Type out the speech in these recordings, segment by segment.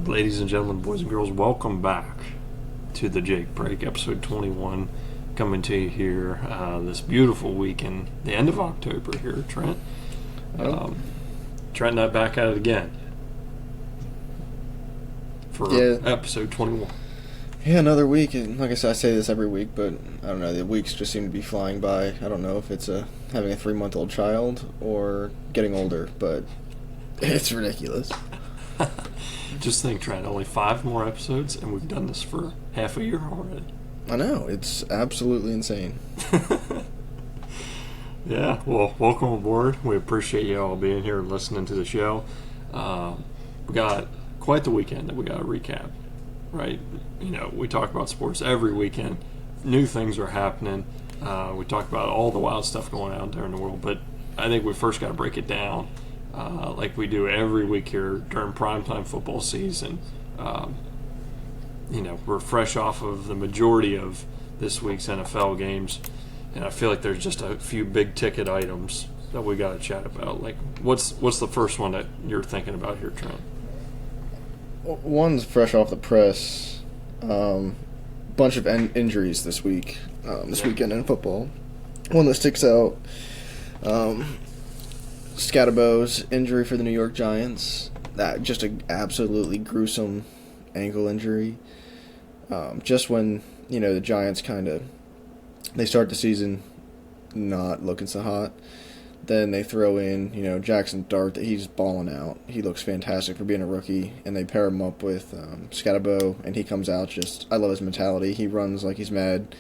Ladies and gentlemen, boys and girls, welcome back to the Jake Break, episode 21, coming to you here this beautiful weekend, the end of October here, Trent. Trent and I back at it again for episode 21. Yeah, another week, and like I said, I say this every week, but I don't know, the weeks just seem to be flying by. I don't know if it's having a 3-month-old child or getting older, but it's ridiculous. Just think, Trent, only 5 more episodes, and we've done this for half a year already. I know, it's absolutely insane. Yeah, well, welcome aboard. We appreciate you all being here and listening to the show. We got quite the weekend that we got to recap, right? You know, we talk about sports every weekend. New things are happening. We talk about all the wild stuff going on there in the world, but I think we first got to break it down like we do every week here during primetime football season. You know, we're fresh off of the majority of this week's NFL games, and I feel like there's just a few big-ticket items that we got to chat about. Like, what's the first one that you're thinking about here, Trent? One's fresh off the press. Bunch of injuries this weekend in football. One that sticks out, Scadabo's injury for the New York Giants. That just an absolutely gruesome ankle injury. Just when, you know, the Giants they start the season not looking so hot. Then they throw in, you know, Jackson Dart that he's balling out. He looks fantastic for being a rookie. And they pair him up with Scadabo, and he comes out I love his mentality. He runs like he's mad.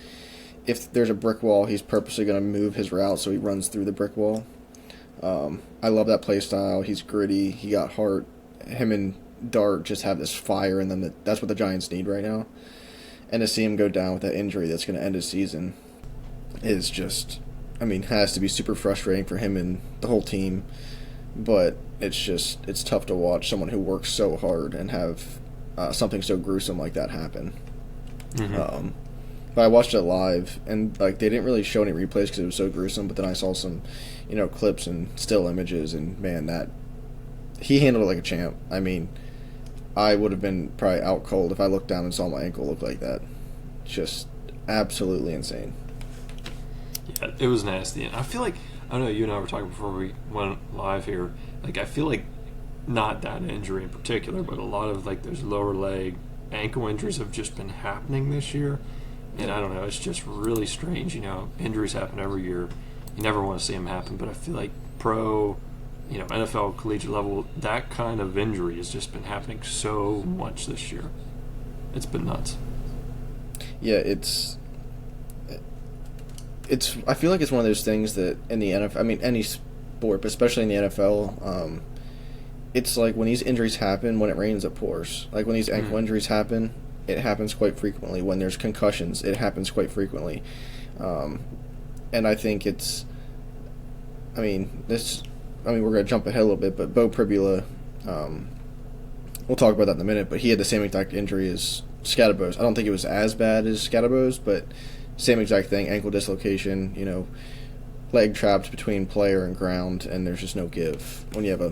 If there's a brick wall, he's purposely going to move his route so he runs through the brick wall. I love that play style. He's gritty. He got heart. Him and Dart just have this fire in them. That's what the Giants need right now. And to see him go down with that injury that's going to end his season is just, has to be super frustrating for him and the whole team. But it's tough to watch someone who works so hard and have something so gruesome like that happen. Mm-hmm. But I watched it live, and they didn't really show any replays because it was so gruesome. But then I saw some, clips and still images, and man, that he handled it like a champ. I would have been probably out cold if I looked down and saw my ankle look like that. Just absolutely insane. Yeah, it was nasty. And I feel like, I don't know, you and I were talking before we went live here, I feel like not that injury in particular, but a lot of those lower leg ankle injuries have just been happening this year. And I don't know, it's just really strange. Injuries happen every year. You never want to see them happen, but I feel like pro, NFL, collegiate level, that kind of injury has just been happening so much this year. It's been nuts. Yeah, it's I feel like it's one of those things that in the NFL, any sport, but especially in the NFL, it's like when these injuries happen, when it rains, it pours. Like when these ankle injuries happen, it happens quite frequently. When there's concussions, it happens quite frequently. And I think we're going to jump ahead a little bit, but Bo Pribula, we'll talk about that in a minute, but he had the same exact injury as Scadabo's. I don't think it was as bad as Scadabo's, but same exact thing, ankle dislocation, leg trapped between player and ground, and there's just no give. When you have a,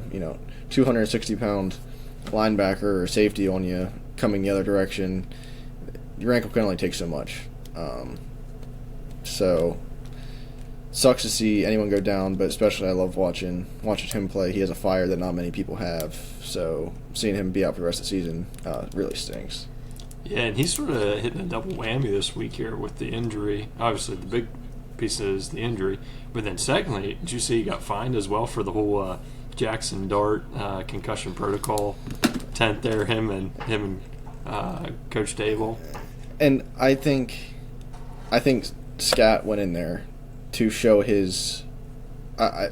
260-pound linebacker or safety on you coming the other direction, your ankle can only take so much. So sucks to see anyone go down, but especially I love watching him play. He has a fire that not many people have, so seeing him be out for the rest of the season really stinks. Yeah, and he's sort of hitting a double whammy this week here with the injury. Obviously, the big piece is the injury, but then secondly, did you see he got fined as well for the whole Jackson Dart concussion protocol 10th there, him and Coach Dable? And I think Scat went in there to show his. I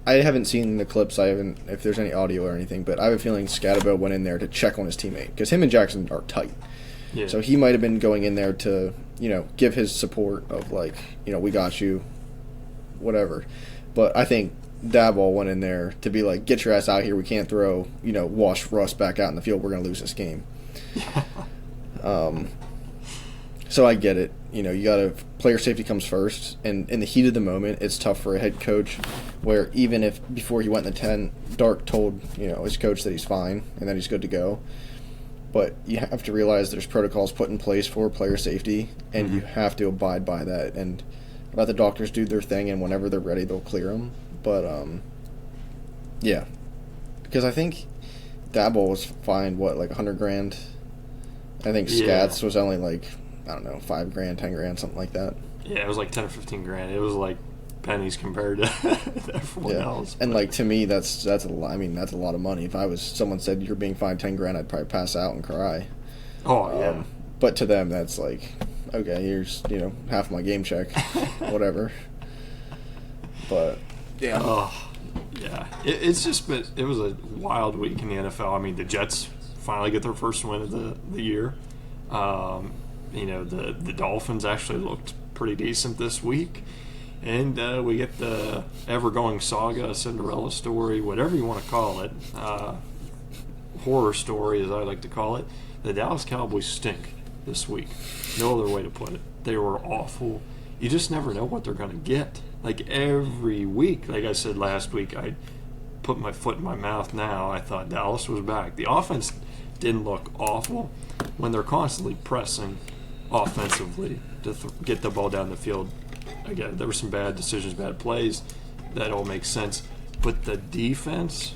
haven't seen the clips. If there's any audio or anything, but I have a feeling Scadabo went in there to check on his teammate because him and Jackson are tight. Yeah. So he might have been going in there to give his support of we got you, whatever. But I think Daboll went in there to be like, get your ass out here. We can't throw wash Russ back out in the field. We're gonna lose this game. So I get it. You got to – player safety comes first. And in the heat of the moment, it's tough for a head coach where even if before he went in the tent, Dart told, his coach that he's fine and that he's good to go. but you have to realize there's protocols put in place for player safety, and you have to abide by that and let the doctors do their thing, and whenever they're ready, they'll clear them. But, yeah. Because I think Dabble was fined, like $100,000? I think Scats was only like, I don't know, $5,000, $10,000, something like that. Yeah, it was like 10 or 15 grand. It was like pennies compared to everyone else. And like to me, that's a lot. I mean, that's a lot of money. If someone said you're being fined $10,000, I'd probably pass out and cry. Oh yeah. But to them, that's like, okay, here's half my game check, whatever. But yeah. Oh yeah. It's just been. It was a wild week in the NFL. I mean, the Jets finally get their first win of the year. The Dolphins actually looked pretty decent this week. And we get the ever-going saga, Cinderella story, whatever you want to call it, horror story, as I like to call it. The Dallas Cowboys stink this week. No other way to put it. They were awful. You just never know what they're going to get. Like every week, like I said last week, I put my foot in my mouth now. I thought Dallas was back. The offense didn't look awful when they're constantly pressing offensively to get the ball down the field. Again, there were some bad decisions, bad plays. That all makes sense. But the defense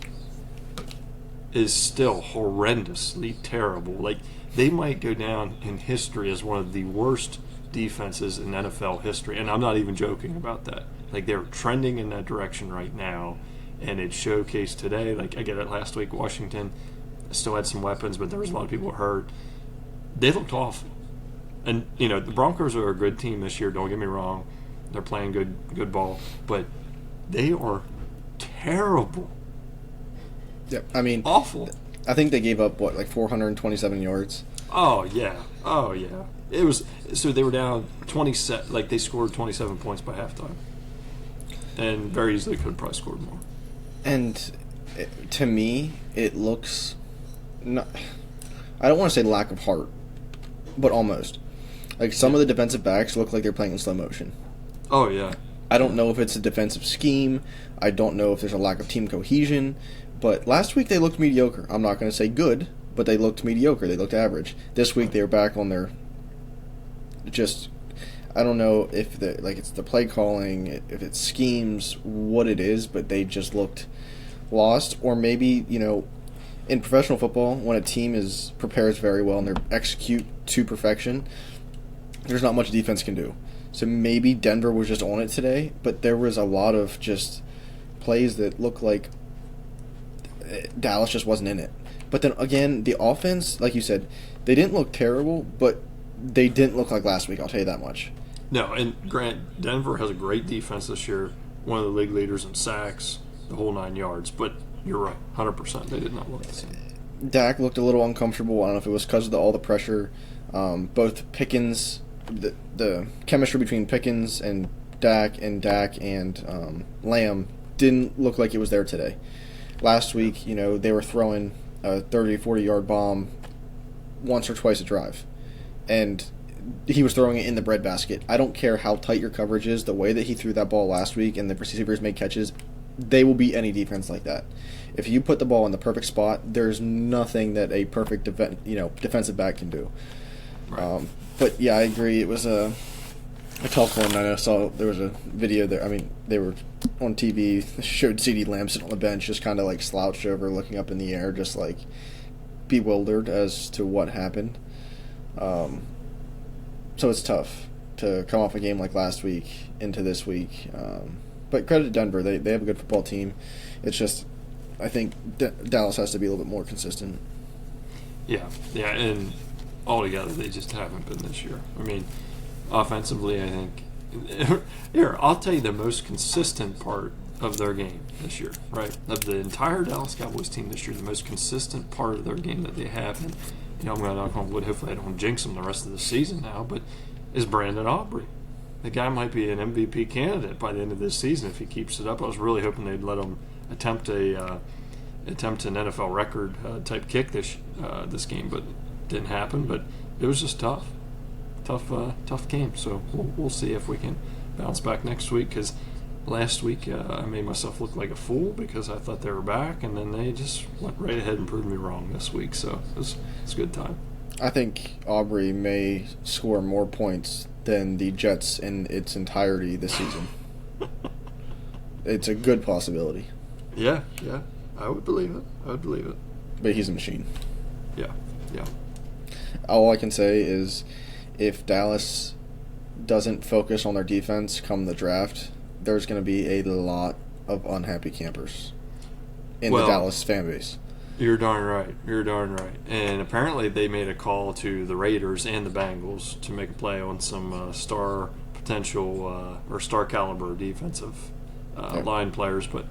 is still horrendously terrible. Like, they might go down in history as one of the worst defenses in NFL history. And I'm not even joking about that. Like, they're trending in that direction right now. And it showcased today. Like, I get it last week, Washington still had some weapons, but there was a lot of people hurt. They looked awful. And, the Broncos are a good team this year, don't get me wrong. They're playing good ball, but they are terrible. Yeah, I mean, awful. I think they gave up 427 yards. Oh yeah. It was so they were down 27. Like they scored 27 points by halftime, and very easily could have probably scored more. And to me, it looks not. I don't want to say lack of heart, but almost. Like some of the defensive backs look like they're playing in slow motion. Oh, yeah. I don't know if it's a defensive scheme. I don't know if there's a lack of team cohesion. But last week they looked mediocre. I'm not going to say good, but they looked mediocre. They looked average. This week they were back on their I don't know if it's the play calling, if it's schemes, what it is, but they just looked lost. Or maybe, in professional football, when a team prepares very well and they execute to perfection, there's not much defense can do. So maybe Denver was just on it today, but there was a lot of just plays that looked like Dallas just wasn't in it. But then again, the offense, like you said, they didn't look terrible, but they didn't look like last week, I'll tell you that much. No, and Grant, Denver has a great defense this year, one of the league leaders in sacks, the whole 9 yards, but you're right, 100%, they did not look the same. Dak looked a little uncomfortable. I don't know if it was because of all the pressure. Both Pickens, the chemistry between Pickens and Dak and Lamb didn't look like it was there today. Last week, they were throwing a 30, 40-yard bomb once or twice a drive. And he was throwing it in the breadbasket. I don't care how tight your coverage is. The way that he threw that ball last week and the receivers made catches, they will beat any defense like that. If you put the ball in the perfect spot, there's nothing that a perfect defensive back can do. Right. But yeah, I agree. It was a tough one. I saw there was a video there. I mean, they were on TV, showed CeeDee Lamb sitting on the bench, just kind of like slouched over, looking up in the air, just like bewildered as to what happened. So it's tough to come off a game like last week into this week. But credit to Denver. They have a good football team. It's just, I think Dallas has to be a little bit more consistent. Yeah, and altogether they just haven't been this year. I mean, offensively, I think. Here, I'll tell you the most consistent part of their game this year, right? Of the entire Dallas Cowboys team this year, the most consistent part of their game that they have, and I'm going to knock on wood, hopefully I don't jinx them the rest of the season now, but is Brandon Aubrey. The guy might be an MVP candidate by the end of this season if he keeps it up. I was really hoping they'd let him attempt an NFL record type kick this game, but it didn't happen. But it was just tough game. So we'll see if we can bounce back next week, because last week I made myself look like a fool because I thought they were back, and then they just went right ahead and proved me wrong this week. So it's a good time. I think Aubrey may score more points than the Jets in its entirety this season. It's a good possibility. Yeah, I would believe it. But he's a machine. Yeah. All I can say is if Dallas doesn't focus on their defense come the draft, there's going to be a lot of unhappy campers in the Dallas fan base. You're darn right. And apparently they made a call to the Raiders and the Bengals to make a play on some star potential or star caliber defensive line players, but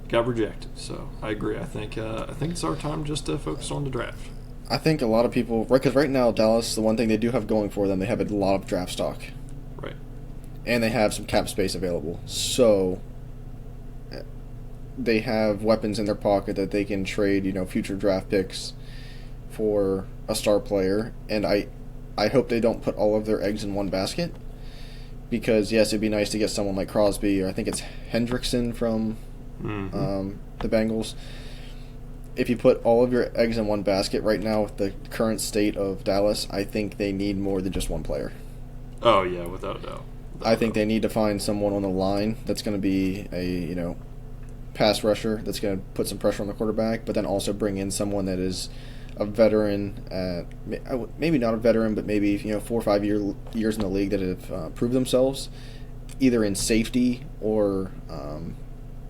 got rejected. So I agree. I think it's our time just to focus on the draft. I think a lot of people, because right now Dallas, the one thing they do have going for them, they have a lot of draft stock. Right. And they have some cap space available. So they have weapons in their pocket that they can trade, future draft picks for a star player. And I hope they don't put all of their eggs in one basket. Because, yes, it'd be nice to get someone like Crosby, or I think it's Hendrickson from the Bengals. If you put all of your eggs in one basket right now with the current state of Dallas, I think they need more than just one player. Oh, yeah, without a doubt. I think they need to find someone on the line that's going to be a, pass rusher that's going to put some pressure on the quarterback, but then also bring in someone that is a veteran, maybe not a veteran, but maybe 4 or 5 years in the league that have proved themselves, either in safety or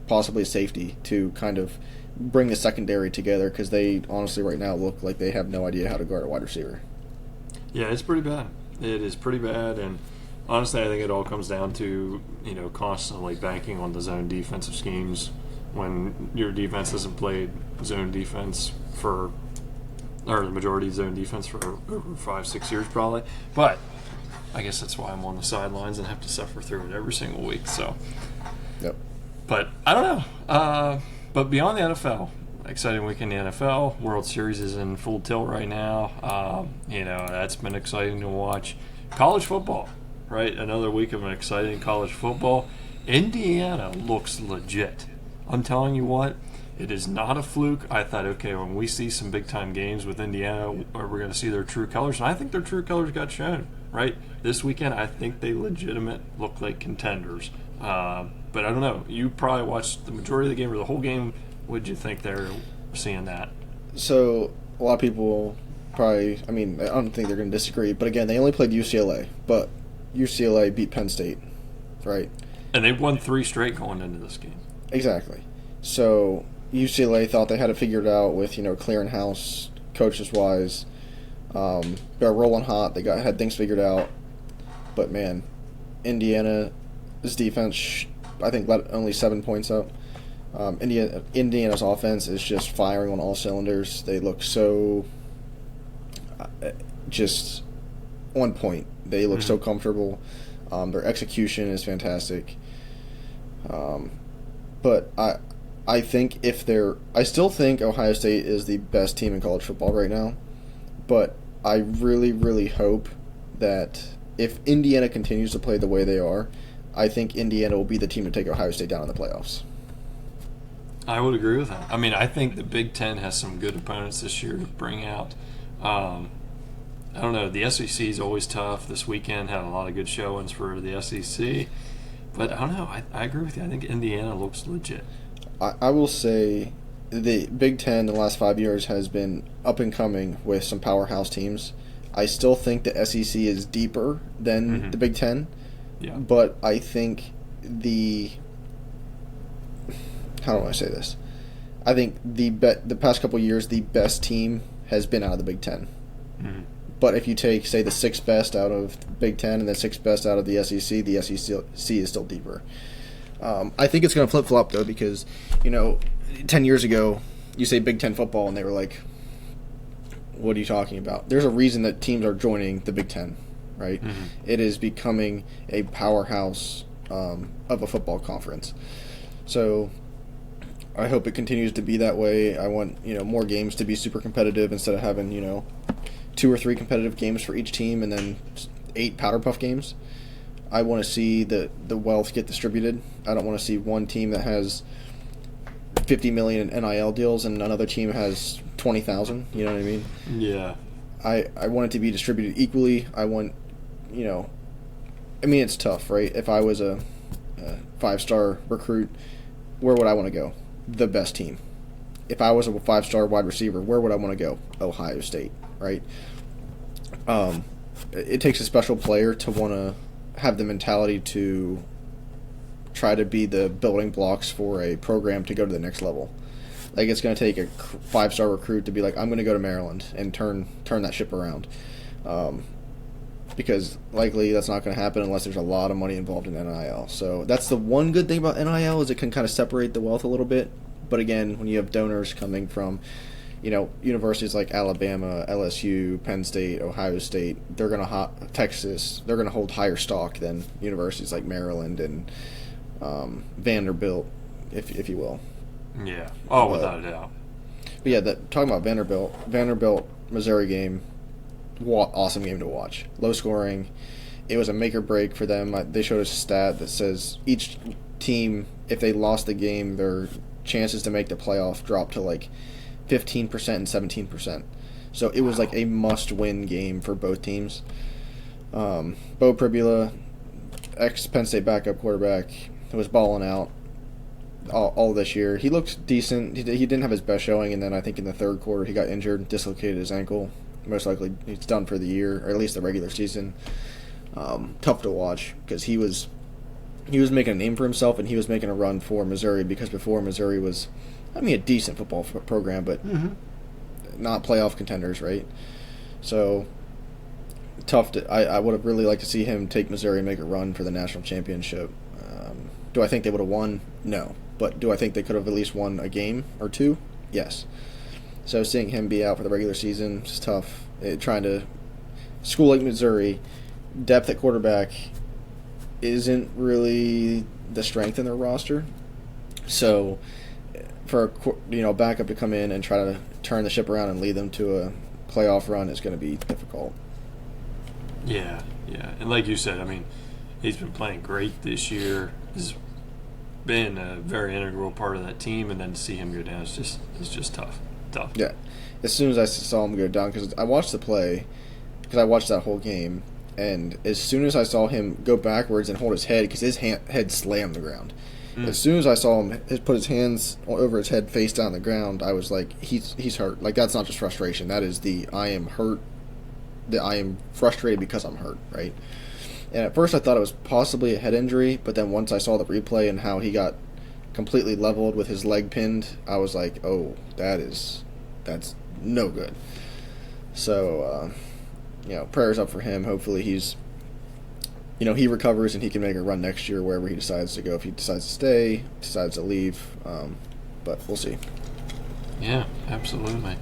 possibly safety, to kind of bring the secondary together, because they honestly right now look like they have no idea how to guard a wide receiver. Yeah, it's pretty bad. It is pretty bad, and honestly, I think it all comes down to constantly banking on the zone defensive schemes when your defense hasn't played zone defense or the majority zone defense for over 5-6 years probably. But I guess that's why I'm on the sidelines and have to suffer through it every single week. So, yep. But I don't know. But beyond the NFL, exciting week in the NFL. World Series is in full tilt right now. That's been exciting to watch. College football, right? Another week of an exciting college football. Indiana looks legit. I'm telling you what, it is not a fluke. I thought, okay, when we see some big-time games with Indiana, are we going to see their true colors? And I think their true colors got shown, right? This weekend, I think they look like contenders. But I don't know. You probably watched the majority of the game or the whole game. What did you think they're seeing that? So, a lot of people probably, I don't think they're going to disagree. But again, they only played UCLA. But UCLA beat Penn State, right? And they won 3 straight going into this game. Exactly. So, UCLA thought they had it figured out with, clearing house, coaches-wise. They're rolling hot. They had things figured out. But, man, Indiana's defense, I think, let only 7 points up. Indiana's offense is just firing on all cylinders. They look so just on point. They look so comfortable. Their execution is fantastic. But I think I still think Ohio State is the best team in college football right now. But I really, really hope that if Indiana continues to play the way they are, I think Indiana will be the team to take Ohio State down in the playoffs. I would agree with that. I think the Big Ten has some good opponents this year to bring out. I don't know. The SEC is always tough. This weekend had a lot of good showings for the SEC. But I don't know. I agree with you. I think Indiana looks legit. I will say the Big Ten in the last 5 years has been up and coming with some powerhouse teams. I still think the SEC is deeper than the Big Ten. Yeah. But I think how do I say this? I think the past couple of years, the best team has been out of the Big Ten. Mm-hmm. But if you take, say, the 6th best out of the Big Ten and the 6th best out of the SEC is still deeper. I think it's going to flip-flop, though, because, 10 years ago, you say Big Ten football, and they were like, what are you talking about? There's a reason that teams are joining the Big Ten, right? Mm-hmm. It is becoming a powerhouse of a football conference. So I hope it continues to be that way. I want, more games to be super competitive instead of having, 2 or 3 competitive games for each team and then 8 powder puff games. I want to see the wealth get distributed. I don't want to see one team that has 50 million in NIL deals and another team has 20,000. You know what I mean? Yeah. I want it to be distributed equally. I want, I mean, it's tough, right? If I was a 5-star recruit, where would I want to go? The best team. If I was a 5-star wide receiver, where would I want to go? Ohio State, right? It takes a special player to want to have the mentality to try to be the building blocks for a program to go to the next level. Like, it's going to take a 5-star recruit to be like, I'm going to go to Maryland and turn that ship around. Because likely that's not going to happen unless there's a lot of money involved in NIL. So that's the one good thing about NIL is it can kind of separate the wealth a little bit. But again, when you have donors coming from, universities like Alabama, LSU, Penn State, Ohio State, they're going to Texas, they're going to hold higher stock than universities like Maryland and Vanderbilt, if you will. Yeah. Oh, without a doubt. But yeah, talking about Vanderbilt Missouri game, awesome game to watch. Low scoring. It was a make or break for them. They showed us a stat that says each team, if they lost the game, their chances to make the playoff dropped to like 15% and 17%. So it was like a must-win game for both teams. Bo Pribula, ex-Penn State backup quarterback, was balling out all this year. He looked decent. He didn't have his best showing, and then I think in the third quarter he got injured, dislocated his ankle. Most likely he's done for the year, or at least the regular season. Tough to watch because he was making a name for himself, and he was making a run for Missouri because before Missouri was, a decent football program, but not playoff contenders, right? So tough to. I would have really liked to see him take Missouri and make a run for the national championship. Do I think they would have won? No. But do I think they could have at least won a game or two? Yes. So seeing him be out for the regular season is tough. School like Missouri, depth at quarterback isn't really the strength in their roster. So for a backup to come in and try to turn the ship around and lead them to a playoff run is going to be difficult. Yeah. And like you said, he's been playing great this year. He's been a very integral part of that team, and then to see him go down, it's just tough. Yeah. As soon as I saw him go down, because I watched the play, because I watched that whole game, and as soon as I saw him go backwards and hold his head, because his head slammed the ground. As soon as I saw him put his hands over his head face down the ground, I was like, he's hurt. Like, that's not just frustration. That is I am hurt. I am frustrated because I'm hurt, right? And at first I thought it was possibly a head injury, but then once I saw the replay and how he got completely leveled with his leg pinned, I was like, oh, that's no good. So, prayers up for him. Hopefully he recovers and he can make a run next year wherever he decides to go. If he decides to stay, decides to leave, but we'll see. Yeah, absolutely.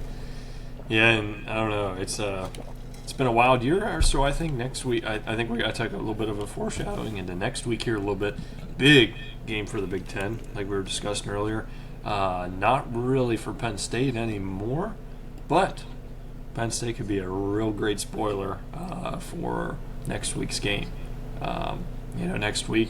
Yeah, and I don't know. It's been a wild year, so I think next week, I think we got to take a little bit of a foreshadowing into next week here a little bit. Big game for the Big Ten, like we were discussing earlier. Not really for Penn State anymore, but Penn State could be a real great spoiler for next week's game. Next week,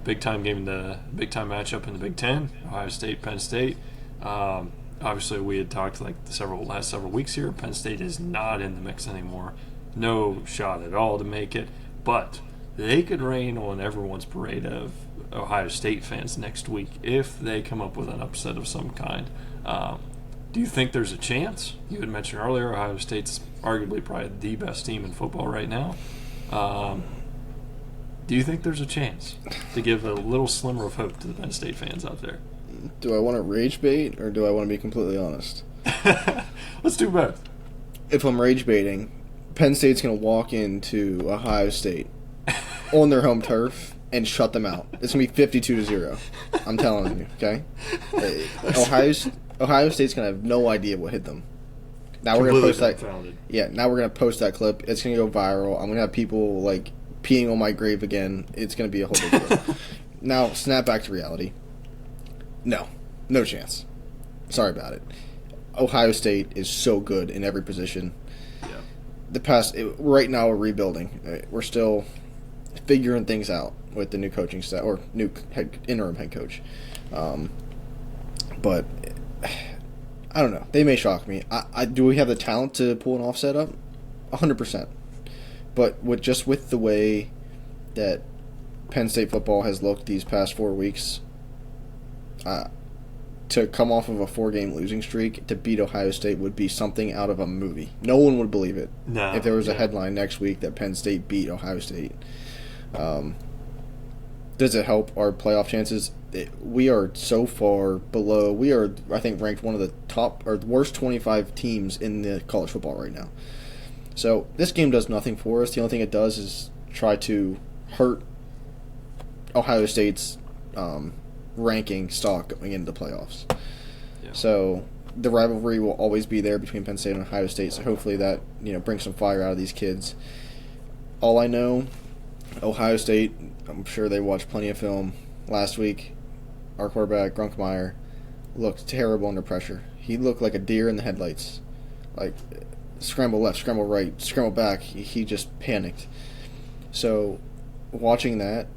big time matchup in the Big Ten, Ohio State, Penn State. Obviously, we had talked like the last several weeks here. Penn State is not in the mix anymore. No shot at all to make it. But they could rain on everyone's parade of Ohio State fans next week if they come up with an upset of some kind. Do you think there's a chance? You had mentioned earlier Ohio State's arguably probably the best team in football right now. Do you think there's a chance to give a little slimmer of hope to the Penn State fans out there? Do I want to rage bait or do I want to be completely honest? Let's do both. If I'm rage baiting, Penn State's going to walk into Ohio State on their home turf and shut them out. It's going to be 52-0. I'm telling you, okay? Ohio State's going to have no idea what hit them. Now we're going to post that. Yeah, now we're going to post that clip. It's going to go viral. I'm going to have people like peeing on my grave again. It's going to be a whole big deal. Now, snap back to reality. No chance. Sorry about it. Ohio State is so good in every position. Yeah. Right now we're rebuilding. We're still figuring things out with the new coaching staff or interim head coach. But I don't know. They may shock me. Do we have the talent to pull an offset up? 100%. But with the way that Penn State football has looked these past 4 weeks, to come off of a 4-game losing streak to beat Ohio State would be something out of a movie. No one would believe it if there was a headline next week that Penn State beat Ohio State. Does it help our playoff chances? We are so far below. We are, I think, ranked one of the top or the worst 25 teams in the college football right now. So this game does nothing for us. The only thing it does is try to hurt Ohio State's ranking stock going into the playoffs. Yeah. So the rivalry will always be there between Penn State and Ohio State. So hopefully that brings some fire out of these kids. All I know, Ohio State, I'm sure they watched plenty of film last week. Our quarterback, Grunkmeyer, looked terrible under pressure. He looked like a deer in the headlights. Like, scramble left, scramble right, scramble back. He just panicked. So, watching that,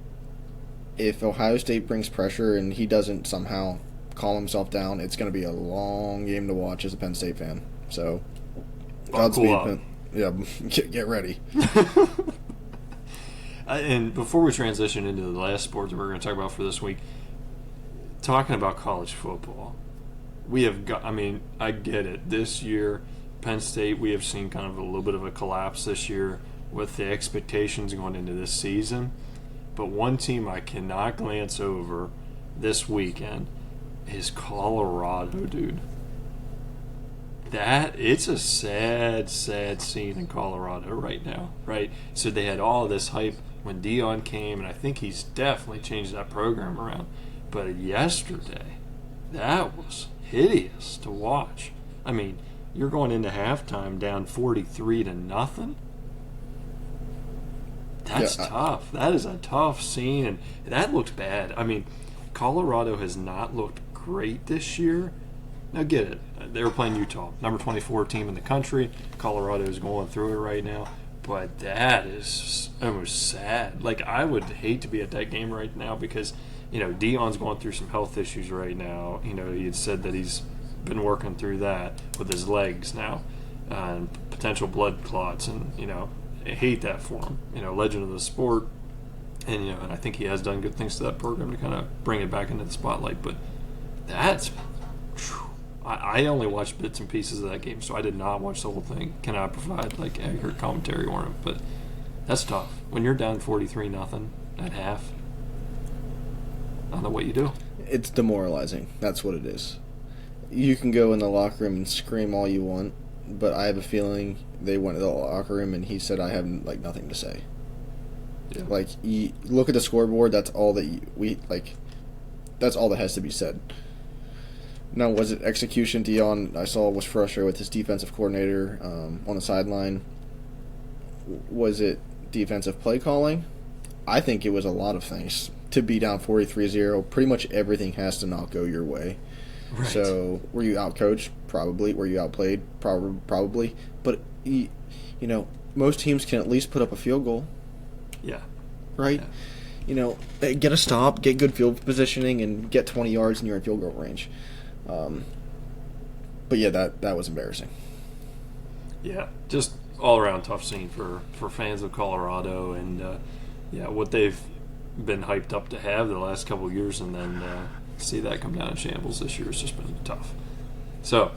if Ohio State brings pressure and he doesn't somehow calm himself down, it's going to be a long game to watch as a Penn State fan. So, Godspeed. Yeah, get ready. And before we transition into the last sport that we're going to talk about for this week, talking about college football, we have got, I get it. This year, Penn State, we have seen kind of a little bit of a collapse this year with the expectations going into this season. But one team I cannot glance over this weekend is Colorado, dude. It's a sad, sad scene in Colorado right now, right? So they had all this hype when Dion came, and I think he's definitely changed that program around. But yesterday, that was hideous to watch. You're going into halftime down 43-0. That's tough. That is a tough scene, and that looks bad. Colorado has not looked great this year. Now, get it. They were playing Utah, number 24 team in the country. Colorado is going through it right now. But that is almost sad. I would hate to be at that game right now because, Dion's going through some health issues right now. He had said that he's been working through that with his legs now and potential blood clots. And, I hate that for him. Legend of the sport. And, and I think he has done good things to that program to kind of bring it back into the spotlight. But that's... I only watched bits and pieces of that game, so I did not watch the whole thing. Cannot provide accurate commentary on it, but that's tough. When you're down 43-0 at half, I don't know what you do. It's demoralizing. That's what it is. You can go in the locker room and scream all you want, but I have a feeling they went to the locker room and he said, "I have nothing to say." Yeah. You look at the scoreboard. That's all that that's all that has to be said. Now, was it execution? Dion, I saw, was frustrated with his defensive coordinator on the sideline. Was it defensive play calling? I think it was a lot of things. To be down 43-0, pretty much everything has to not go your way. Right. So, were you outcoached? Probably. Were you outplayed? Probably. But, most teams can at least put up a field goal. Yeah. Right? Yeah. Get a stop, get good field positioning, and get 20 yards and you're in field goal range. But yeah, that was embarrassing. Yeah, just all around tough scene for fans of Colorado, and what they've been hyped up to have the last couple of years, and then see that come down in shambles this year has just been tough. So,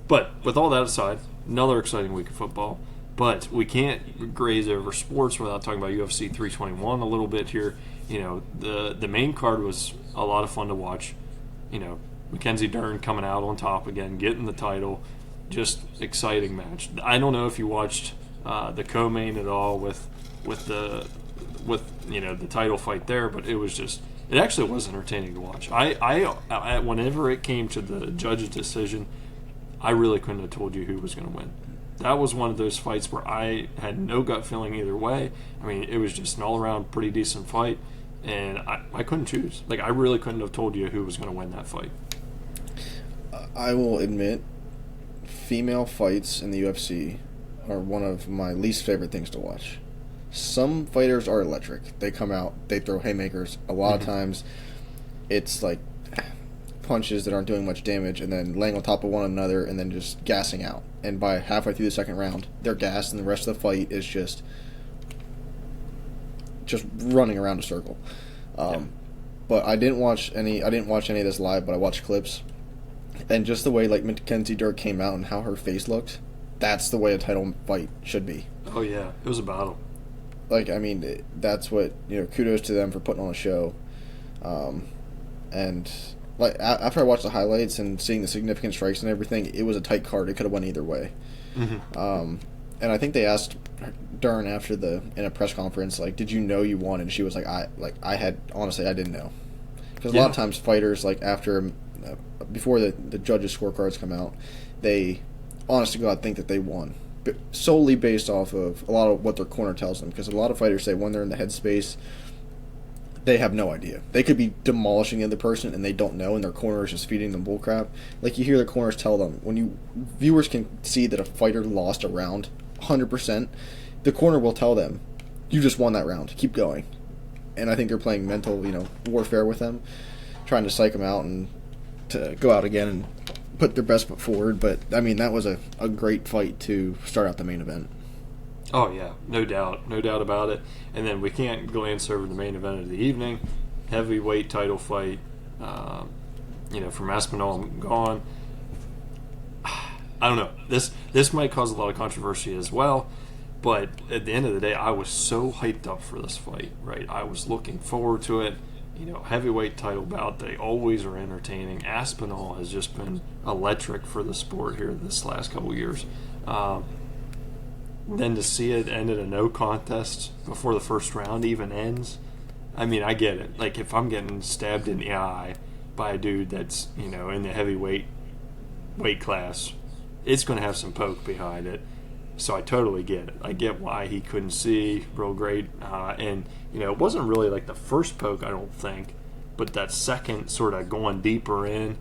but with all that aside, another exciting week of football. But we can't graze over sports without talking about UFC 321 a little bit here. The main card was a lot of fun to watch. Mackenzie Dern coming out on top again, getting the title, just exciting match. I don't know if you watched the co-main at all with the title fight there, but it actually was entertaining to watch. I whenever it came to the judge's decision, I really couldn't have told you who was going to win. That was one of those fights where I had no gut feeling either way. It was just an all-around pretty decent fight, and I couldn't choose. I really couldn't have told you who was going to win that fight. I will admit, female fights in the UFC are one of my least favorite things to watch. Some fighters are electric. They come out, they throw haymakers. A lot of times, it's like punches that aren't doing much damage, and then laying on top of one another, and then just gassing out. And by halfway through the second round, they're gassed, and the rest of the fight is just running around a circle. But I didn't watch any. I didn't watch any of this live, but I watched clips, and just the way like Mackenzie Dirk came out and how her face looked. That's the way a title fight should be. Oh yeah, it was a battle. Like, I mean, that's what, kudos to them for putting on a show. And like after I watched the highlights and seeing the significant strikes and everything, it was a tight card. It could have went either way. And I think they asked Dern in a press conference, like, did you know you won? And she was like, I didn't know. Because a lot of times fighters, like, before the judges' scorecards come out, they, honest to God, think that they won. But solely based off of a lot of what their corner tells them. Because a lot of fighters say when they're in the headspace, they have no idea. They could be demolishing the other person and they don't know, and their corner is just feeding them bullcrap. Like, you hear the corners tell them, viewers can see that a fighter lost a round 100%, the corner will tell them, you just won that round, keep going. And I think they're playing mental, warfare with them, trying to psych them out and to go out again and put their best foot forward. But, I mean, that was a great fight to start out the main event. Oh, yeah, no doubt about it. And then we can't glance over the main event of the evening, heavyweight title fight, from Aspinall and Gone. I don't know. This might cause a lot of controversy as well, but at the end of the day, I was so hyped up for this fight, right? I was looking forward to it. Heavyweight title bout, they always are entertaining. Aspinall has just been electric for the sport here this last couple years. Then to see it end in a no contest before the first round even ends, I mean, I get it. Like, if I'm getting stabbed in the eye by a dude that's, in the heavyweight weight class, it's going to have some poke behind it. So I totally get it. I get why he couldn't see real great. And, it wasn't really like the first poke, I don't think, but that second sort of going deeper in,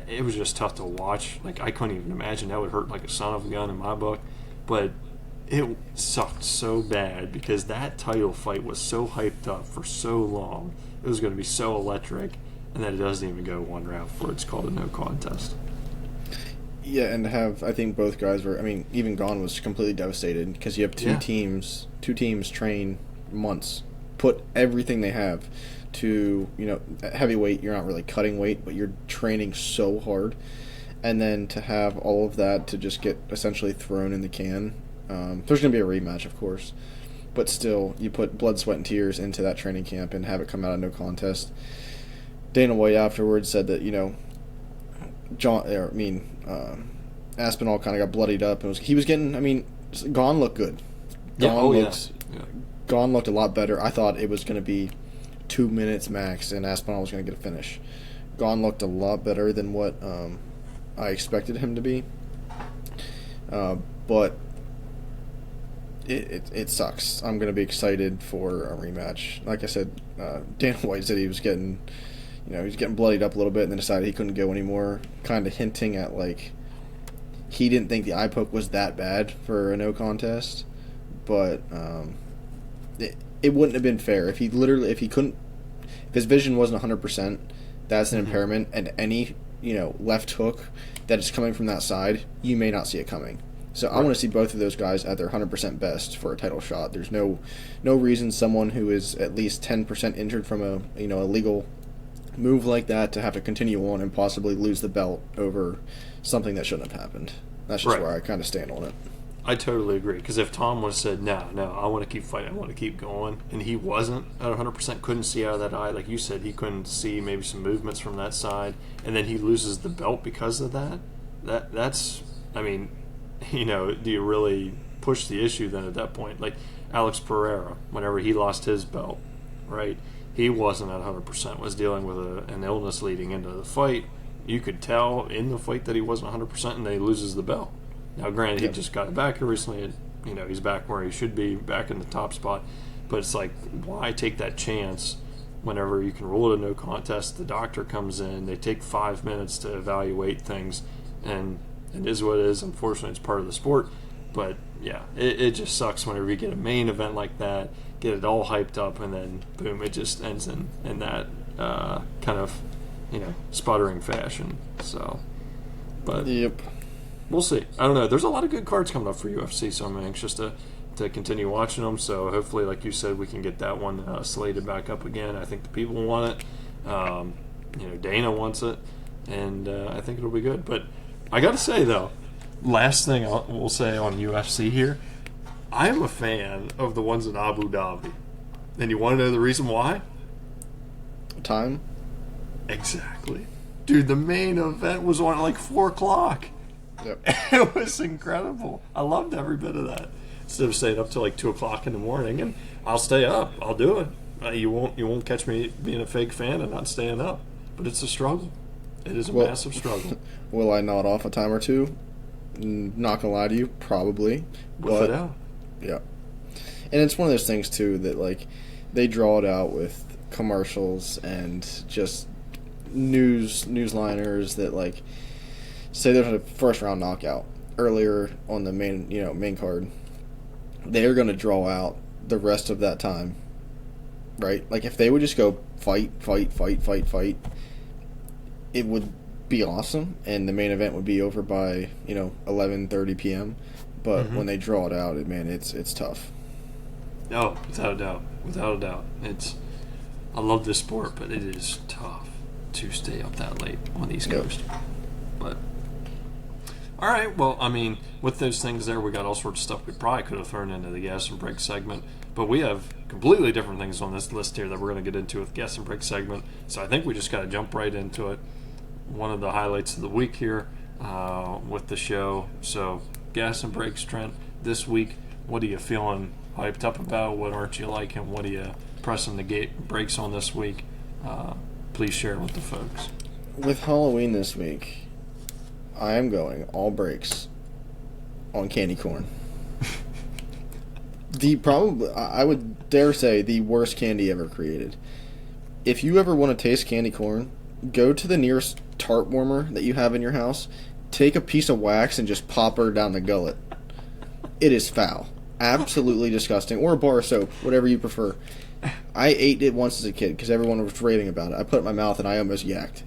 it was just tough to watch. Like, I couldn't even imagine that would hurt like a son of a gun in my book. But it sucked so bad because that title fight was so hyped up for so long. It was going to be so electric, and then it doesn't even go one round before it's called a no contest. Yeah, and I think both guys were, even Gone was completely devastated because you have two teams train months, put everything they have to, heavyweight, you're not really cutting weight, but you're training so hard. And then to have all of that to just get essentially thrown in the can. There's going to be a rematch, of course, but still, you put blood, sweat, and tears into that training camp and have it come out of no contest. Dana White afterwards said that Aspinall kind of got bloodied up and he was getting. Gone looked good. Gone looked a lot better. I thought it was going to be 2 minutes max, and Aspinall was going to get a finish. Gone looked a lot better than what I expected him to be, but. It sucks. I'm going to be excited for a rematch. Like I said, Dana White said he was getting bloodied up a little bit and then decided he couldn't go anymore, kind of hinting at, like, he didn't think the eye poke was that bad for a no contest, but it wouldn't have been fair. If if his vision wasn't 100%, that's an impairment, and any, left hook that is coming from that side, you may not see it coming. So I want to see both of those guys at their 100% best for a title shot. There's no reason someone who is at least 10% injured from a legal move like that to have to continue on and possibly lose the belt over something that shouldn't have happened. That's just where I kind of stand on it. I totally agree, because if Tom would have said, no, I want to keep fighting, I want to keep going, and he wasn't at 100%, couldn't see out of that eye, like you said, he couldn't see maybe some movements from that side, and then he loses the belt because of that's, do you really push the issue then at that point? Like Alex Pereira, whenever he lost his belt, right? He wasn't at 100%, was dealing with an illness leading into the fight. You could tell in the fight that he wasn't 100%, and then he loses the belt. Now, granted, he just got it back here recently, and, he's back where he should be, back in the top spot. But it's like, why take that chance whenever you can rule it a no contest? The doctor comes in, they take 5 minutes to evaluate things, and it is what it is. Unfortunately, it's part of the sport. But yeah, it just sucks whenever you get a main event like that, get it all hyped up, and then boom, it just ends in that kind of, sputtering fashion. So, but Yep. we'll see. I don't know. There's a lot of good cards coming up for UFC, so I'm anxious to continue watching them. So hopefully, like you said, we can get that one slated back up again. I think the people want it. Dana wants it, and I think it'll be good. But I got to say, though, last thing we'll say on UFC here, I am a fan of the ones in Abu Dhabi. And you want to know the reason why? Time? Exactly. Dude, the main event was on at like 4 o'clock. Yep. It was incredible. I loved every bit of that. Instead of staying up till like 2 o'clock in the morning, and I'll stay up. I'll do it. You won't catch me being a fake fan and not staying up. But it's a struggle. It is a massive struggle. Will I nod off a time or two? Not gonna lie to you, probably. Without. Yeah. And it's one of those things too that like they draw it out with commercials and just newsliners that like say there's a first round knockout earlier on the main card. They're gonna draw out the rest of that time. Right? Like if they would just go fight, it would be awesome and the main event would be over by, 11:30 p.m. But when they draw it out, it's tough. No, without a doubt. I love this sport, but it is tough to stay up that late on the East Coast. But all right, well, I mean, with those things there, we got all sorts of stuff we probably could have thrown into the gas and break segment, but we have completely different things on this list here that we're going to get into with gas and break segment. So I think we just got to jump right into it. One of the highlights of the week here with the show. So gas and breaks, Trent, this week, what are you feeling hyped up about? What aren't you liking? What are you pressing the brakes on this week? Please share with the folks. With Halloween this week, I am going all brakes on candy corn. I would dare say, the worst candy ever created. If you ever want to taste candy corn, go to the nearest tart warmer that you have in your house, take a piece of wax and just pop her down the gullet. It is foul. Absolutely disgusting. Or a bar of soap, whatever you prefer. I ate it once as a kid because everyone was raving about it. I put it in my mouth and I almost yacked.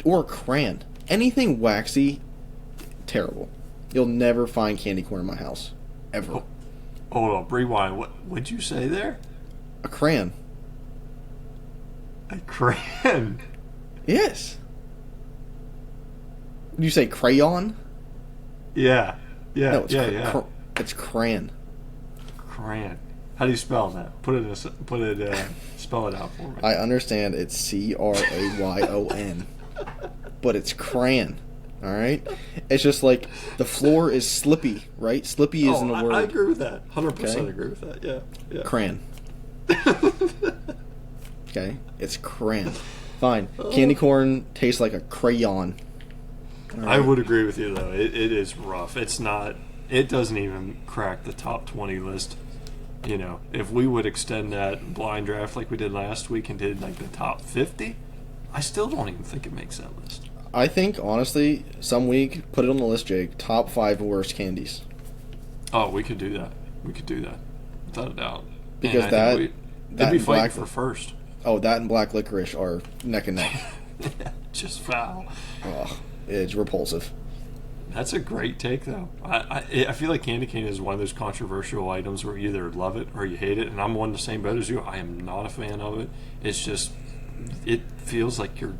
Or crayon. Anything waxy, terrible. You'll never find candy corn in my house. Ever. Oh, hold on, rewind. What'd you say there? A crayon. A crayon? Yes. Did you say crayon? Yeah. No, Yeah. It's crayon. Crayon. How do you spell that? Spell it out for me. I understand it's Crayon, but it's crayon. All right. It's just like the floor is slippy, right? Slippy isn't a word. I agree with that. 100% agree with that. Yeah. Crayon. Okay, it's crayon. Fine. Candy corn tastes like a crayon. Right. I would agree with you though. It is rough. It's not. It doesn't even crack the top 20 list. If we would extend that blind draft like we did last week and did like the top 50, I still don't even think it makes that list. I think, honestly, some week, put it on the list, Jake, top 5 worst candies. Oh, we could do that. Without a doubt. Because they'd be fighting black, for first. Oh, that and black licorice are neck and neck. Just foul. Oh, it's repulsive. That's a great take, though. I feel like candy cane is one of those controversial items where you either love it or you hate it, and I'm on the same boat as you. I am not a fan of it. It's just, it feels like you're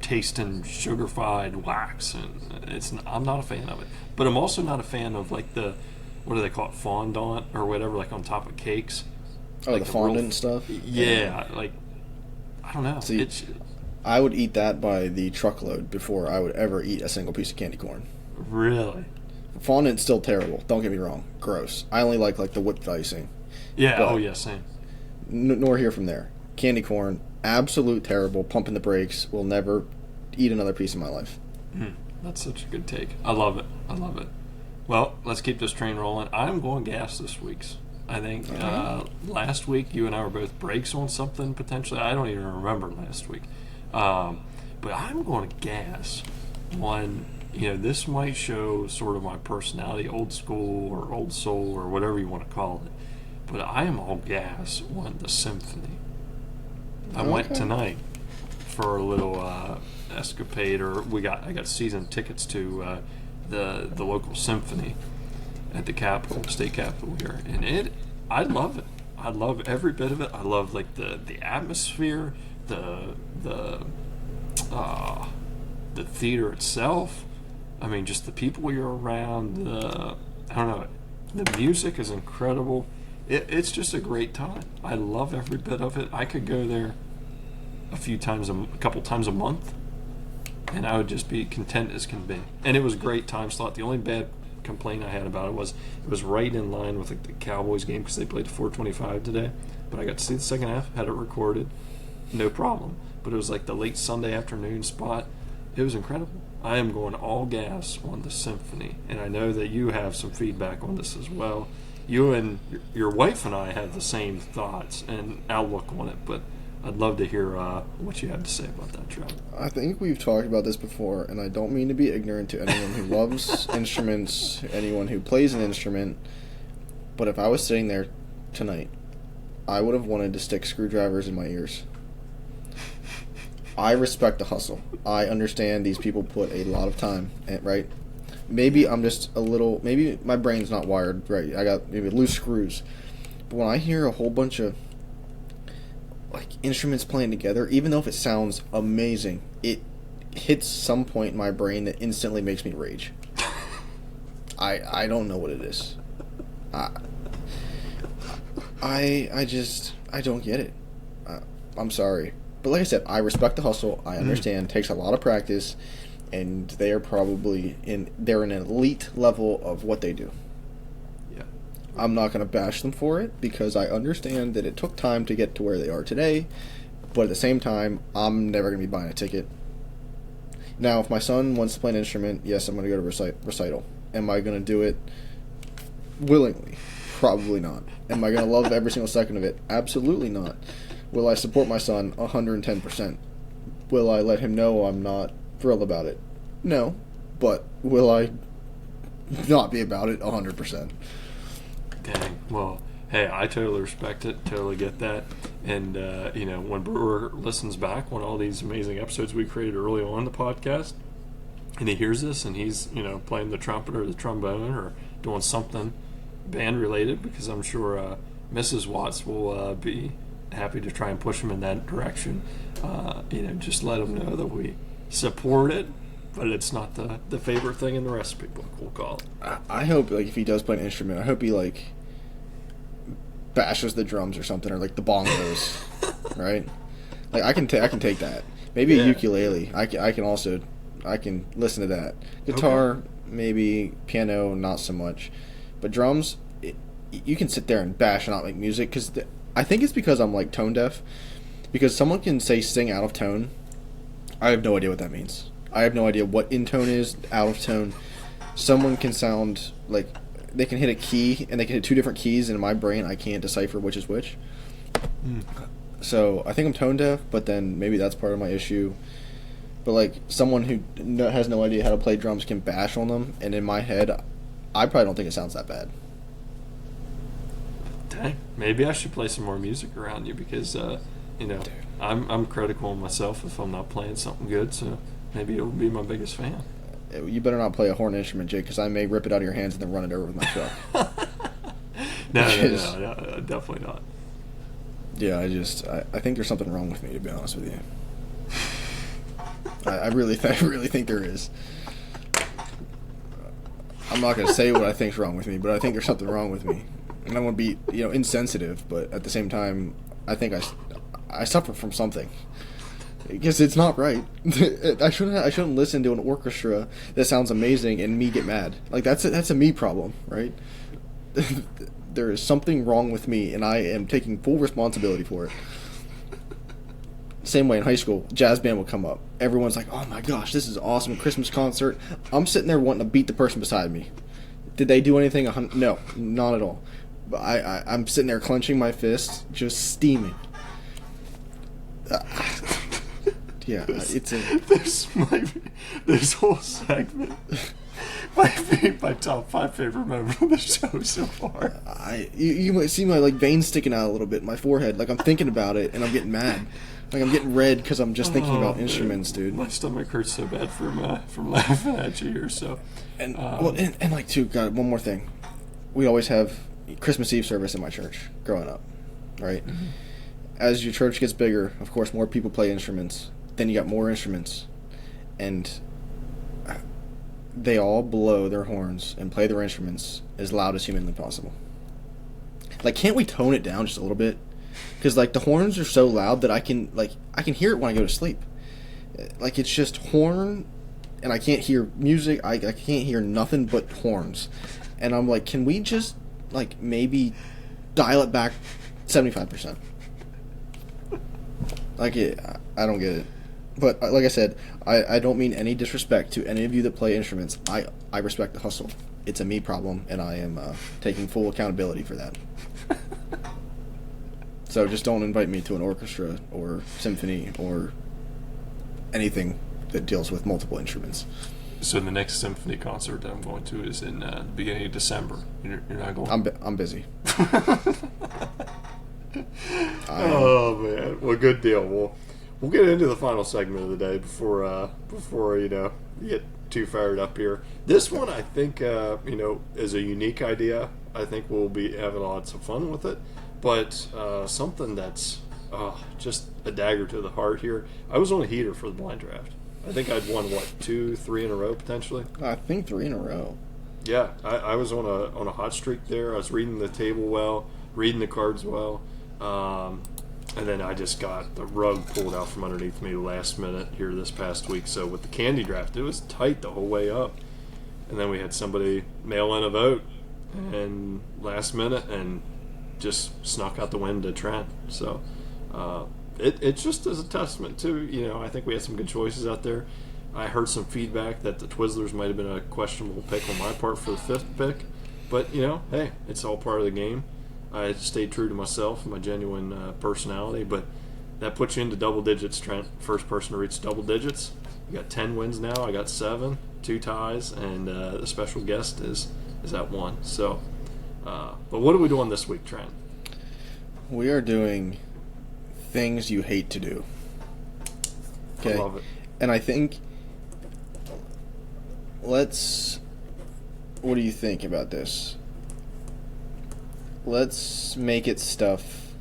tasting sugar-fried wax, and I'm not a fan of it. But I'm also not a fan of like the, what do they call it, fondant or whatever, like on top of cakes. Oh, like the fondant stuff? Yeah, like, I don't know. See, I would eat that by the truckload before I would ever eat a single piece of candy corn. Really? Fondant's still terrible. Don't get me wrong. Gross. I only like the whipped icing. Yeah. But yeah. Same. Nor here from there. Candy corn, absolute terrible. Pumping the brakes. Will never eat another piece in my life. That's such a good take. I love it. Well, let's keep this train rolling. I'm going gas this week. I think last week you and I were both breaks on something potentially. I don't even remember last week. But I'm going to gas on this might show sort of my personality, old school or old soul or whatever you want to call it. But I am all gas on the symphony. I went Okay. tonight for a little escapade, or I got season tickets to the local symphony at the Capitol, state capitol here, and I love it. I love every bit of it. I love like the atmosphere, the uh, the theater itself. I mean, just the people you're around. I don't know. The music is incredible. It's just a great time. I love every bit of it. I could go there a couple times a month, and I would just be content as can be. And it was a great time slot. The only bad complaint I had about it was right in line with like the Cowboys game because they played 4:25 today. But I got to see the second half, had it recorded, no problem. But it was like the late Sunday afternoon spot. It was incredible. I am going all gas on the symphony, and I know that you have some feedback on this as well. You and your wife and I have the same thoughts and outlook on it, but I'd love to hear what you have to say about that, Trev. I think we've talked about this before, and I don't mean to be ignorant to anyone who loves instruments, anyone who plays an instrument, but if I was sitting there tonight, I would have wanted to stick screwdrivers in my ears. I respect the hustle. I understand these people put a lot of time, right? Maybe I'm just maybe my brain's not wired right. I got maybe loose screws. But when I hear a whole bunch of like instruments playing together, even though if it sounds amazing, it hits some point in my brain that instantly makes me rage. I don't know what it is. I don't get it. I'm sorry. But like I said, I respect the hustle. I understand. It takes a lot of practice, and they are probably they're in an elite level of what they do. Yeah. I'm not going to bash them for it because I understand that it took time to get to where they are today. But at the same time, I'm never going to be buying a ticket. Now, if my son wants to play an instrument, yes, I'm going to go to recital. Am I going to do it willingly? Probably not. Am I going to love every single second of it? Absolutely not. Will I support my son 110%? Will I let him know I'm not thrilled about it? No. But will I not be about it 100%? Dang. Well, hey, I totally respect it. Totally get that. And, when Brewer listens back on all these amazing episodes we created early on in the podcast, and he hears this and he's, playing the trumpet or the trombone or doing something band related, because I'm sure Mrs. Watts will be happy to try and push him in that direction. Just let him know that we support it, but it's not the favorite thing in the recipe book, we'll call it. I hope, like, if he does play an instrument, I hope he, like, bashes the drums or something, or, like, the bongos, right? Like, I can take that. Maybe a ukulele. I can listen to that. Guitar, maybe. Piano, not so much. But drums, you can sit there and bash and not make music, because I think it's because I'm, like, tone deaf. Because someone can say sing out of tone. I have no idea what that means. I have no idea what in tone is, out of tone. Someone can sound like they can hit a key, and they can hit two different keys, and in my brain I can't decipher which is which. So I think I'm tone deaf, but then maybe that's part of my issue. But like someone who has no idea how to play drums can bash on them, and in my head, I probably don't think it sounds that bad. Dang, maybe I should play some more music around you because, I'm critical of myself if I'm not playing something good. So maybe it'll be my biggest fan. You better not play a horn instrument, Jake, because I may rip it out of your hands and then run it over with my truck. No, definitely not. Yeah, I think there's something wrong with me, to be honest with you. I really think there is. I'm not going to say what I think's wrong with me, but I think there's something wrong with me. And I want to be, insensitive, but at the same time, I think I suffer from something. Because it's not right. I shouldn't listen to an orchestra that sounds amazing and me get mad. Like that's a me problem, right? There is something wrong with me, and I am taking full responsibility for it. Same way in high school, jazz band would come up. Everyone's like, "Oh my gosh, this is awesome! Christmas concert." I'm sitting there wanting to beat the person beside me. Did they do anything? No, not at all. But I'm sitting there clenching my fists, just steaming. Yeah, it's a. This whole segment might be my top 5 favorite moment of the show so far. You might see my like veins sticking out a little bit in my forehead. Like I'm thinking about it and I'm getting mad. Like I'm getting red because I'm just thinking about instruments, dude. My stomach hurts so bad from laughing at you here. So, and like too. God, one more thing. We always have Christmas Eve service in my church growing up, right? Mm-hmm. As your church gets bigger, of course, more people play instruments. Then you got more instruments, and they all blow their horns and play their instruments as loud as humanly possible. Like, can't we tone it down just a little bit? Because like the horns are so loud that I can hear it when I go to sleep. Like it's just horn, and I can't hear music. I can't hear nothing but horns, and I'm like, can we just like maybe dial it back 75%? Like I don't get it. But like I said, I don't mean any disrespect to any of you that play instruments. I respect the hustle. It's a me problem, and I am taking full accountability for that. So just don't invite me to an orchestra or symphony or anything that deals with multiple instruments. So the next symphony concert that I'm going to is in the beginning of December. You're not going? I'm busy. Oh man, well, good deal. We'll get into the final segment of the day before you get too fired up here. This one, I think, is a unique idea. I think we'll be having lots of fun with it. But something that's just a dagger to the heart here. I was on a heater for the blind draft. I think I'd won 2, 3 in a row potentially. I think 3 in a row. Yeah, I was on a hot streak there. I was reading the table well, reading the cards well. And then I just got the rug pulled out from underneath me last minute here this past week. So with the candy draft, it was tight the whole way up. And then we had somebody mail in a vote and last minute and just snuck out the win to Trent. So it just is a testament to, I think we had some good choices out there. I heard some feedback that the Twizzlers might have been a questionable pick on my part for the 5th pick. But, hey, it's all part of the game. I stayed true to myself and my genuine personality, but that puts you into double digits, Trent. First person to reach double digits. You got 10 wins now. I got 7, 2 ties, and the special guest is at 1. So, but what are we doing this week, Trent? We are doing things you hate to do. Okay? I love it. And I think what do you think about this? Let's make it stuff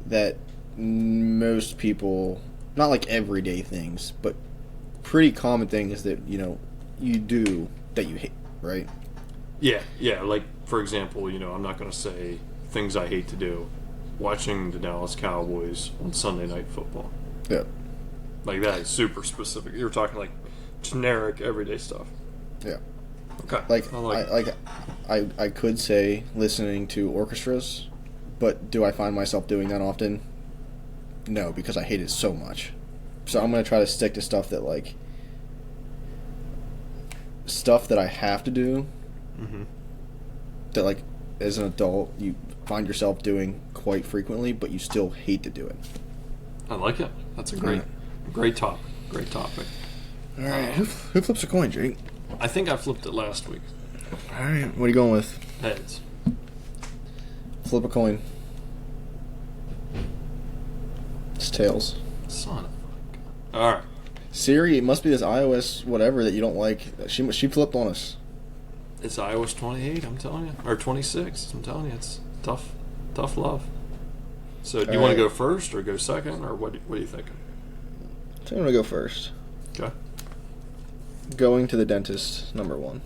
that most people, not like everyday things, but pretty common things that, you do that you hate, right? Yeah, like, for example, I'm not going to say things I hate to do. Watching the Dallas Cowboys on Sunday Night Football. Yeah. Like, that is super specific. You're talking, like, generic, everyday stuff. Yeah. Okay. I could say listening to orchestras, but do I find myself doing that often? No, because I hate it so much. So I'm going to try to stick to stuff that I have to do. Mm-hmm. That, like, as an adult, you find yourself doing quite frequently, but you still hate to do it. I like it. That's a great topic. Great topic. All right. Who flips a coin, Jake? I think I flipped it last week. All right. What are you going with? Heads. Flip a coin. It's tails. Son of a gun. All right. Siri, it must be this iOS whatever that you don't like. She flipped on us. It's iOS 28, I'm telling you. Or 26, I'm telling you. It's tough love. So do you want to go first or go second, or what are you thinking? I think I'm going to go first. Okay. Going to the dentist, number 1.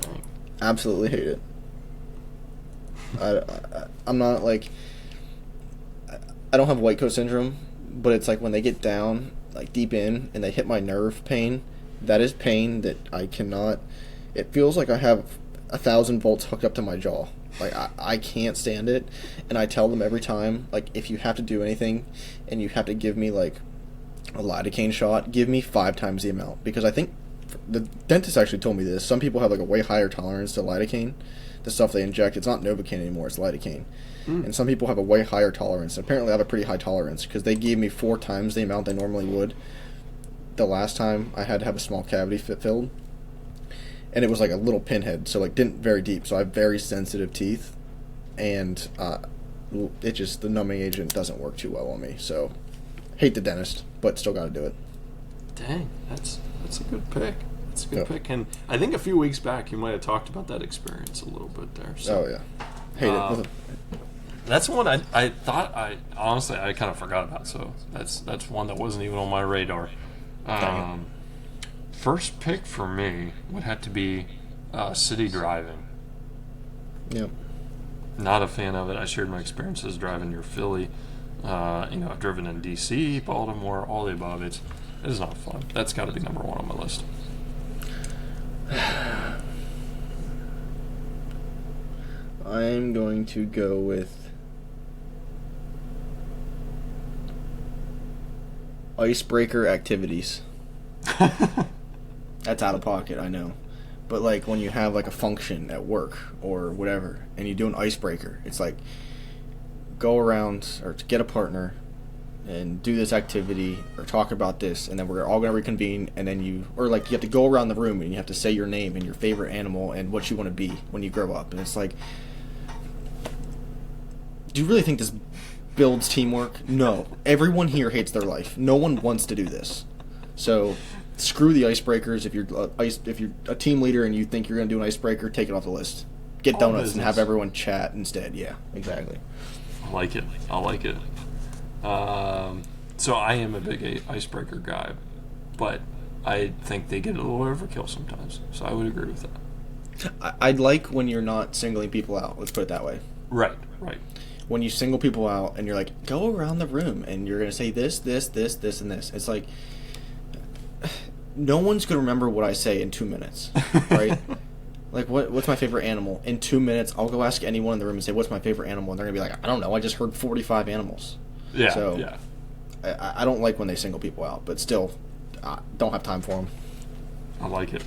Dang. Absolutely hate it. I'm not like... I don't have white coat syndrome, but it's like when they get down, like deep in, and they hit my nerve pain, that is pain that I cannot... It feels like I have 1,000 volts hooked up to my jaw. Like, I can't stand it, and I tell them every time, like, if you have to do anything, and you have to give me, like, a lidocaine shot, give me 5 times the amount, because I think the dentist actually told me this. Some people have like a way higher tolerance to lidocaine, the stuff they inject. It's not Novocaine anymore; it's lidocaine. And some people have a way higher tolerance. Apparently, I have a pretty high tolerance because they gave me 4 times the amount they normally would. The last time I had to have a small cavity filled, and it was like a little pinhead, so like didn't very deep. So I have very sensitive teeth, and it just the numbing agent doesn't work too well on me. So hate the dentist, but still got to do it. Dang, that's a good pick. That's a good pick. And I think a few weeks back you might have talked about that experience a little bit there. So. Oh yeah, hate it. That's one I thought honestly I kind of forgot about. So that's one that wasn't even on my radar. First pick for me would have to be city driving. Yep. Not a fan of it. I shared my experiences driving near Philly. I've driven in D.C., Baltimore, all the above. It is not fun. That's got to be number 1 on my list. I'm going to go with icebreaker activities. That's out of pocket, I know. But like when you have like a function at work or whatever and you do an icebreaker, it's like go around or to get a partner and do this activity or talk about this, and then we're all going to reconvene, and then you have to go around the room and you have to say your name and your favorite animal and what you want to be when you grow up. And it's like, do you really think this builds teamwork? No. Everyone here hates their life. No one wants to do this. So screw the icebreakers. If you're a team leader and you think you're going to do an icebreaker, take it off the list. Get donuts and have everyone chat instead. Yeah, exactly. I like it. So I am a big icebreaker guy, but I think they get a little overkill sometimes. So I would agree with that. I'd like when you're not singling people out. Let's put it that way. Right. When you single people out and you're like, go around the room and you're going to say this, and this. It's like, no one's going to remember what I say in 2 minutes, right? Like, what's my favorite animal? In 2 minutes, I'll go ask anyone in the room and say, what's my favorite animal? And they're going to be like, I don't know. I just heard 45 animals. Yeah, so, yeah. I don't like when they single people out, but still, don't have time for them. I like it.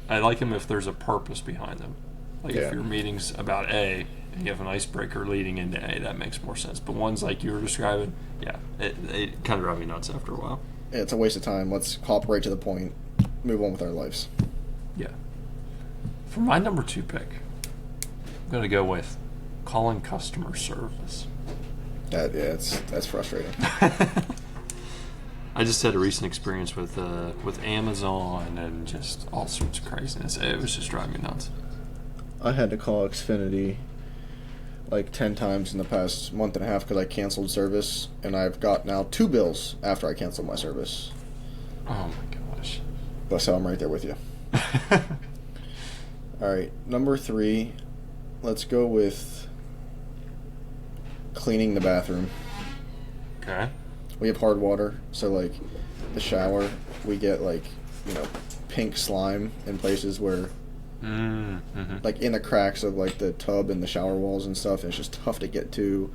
I like them if there's a purpose behind them. Like if your meeting's about A and you have an icebreaker leading into A, that makes more sense. But ones like you were describing, yeah, it kind of drive me nuts after a while. It's a waste of time. Let's hop right to the point. Move on with our lives. Yeah. For my number 2 pick, I'm going to go with calling customer service. That's frustrating. I just had a recent experience with Amazon and just all sorts of craziness. It was just driving me nuts. I had to call Xfinity like 10 times in the past month and a half because I canceled service, and I've got now 2 bills after I canceled my service. Oh my gosh. But so I'm right there with you. All right, number 3, let's go with cleaning the bathroom. Okay. We have hard water, so like the shower, we get like, pink slime in places where like in the cracks of like the tub and the shower walls and stuff, and it's just tough to get to.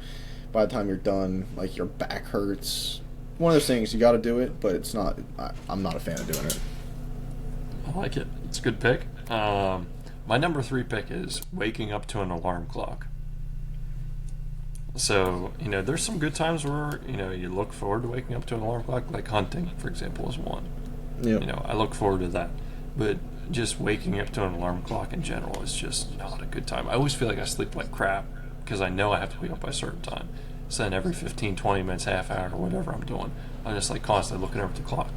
By the time you're done, like your back hurts. One of those things, you got to do it, but it's not. I'm not a fan of doing it. I like it. It's a good pick. My number 3 pick is waking up to an alarm clock. So, there's some good times where, you look forward to waking up to an alarm clock, like hunting, for example, is one. Yeah. I look forward to that. But just waking up to an alarm clock in general is just not a good time. I always feel like I sleep like crap because I know I have to wake up by a certain time. So then every 15, 20 minutes, half hour, or whatever I'm doing, I'm just like constantly looking over at the clock.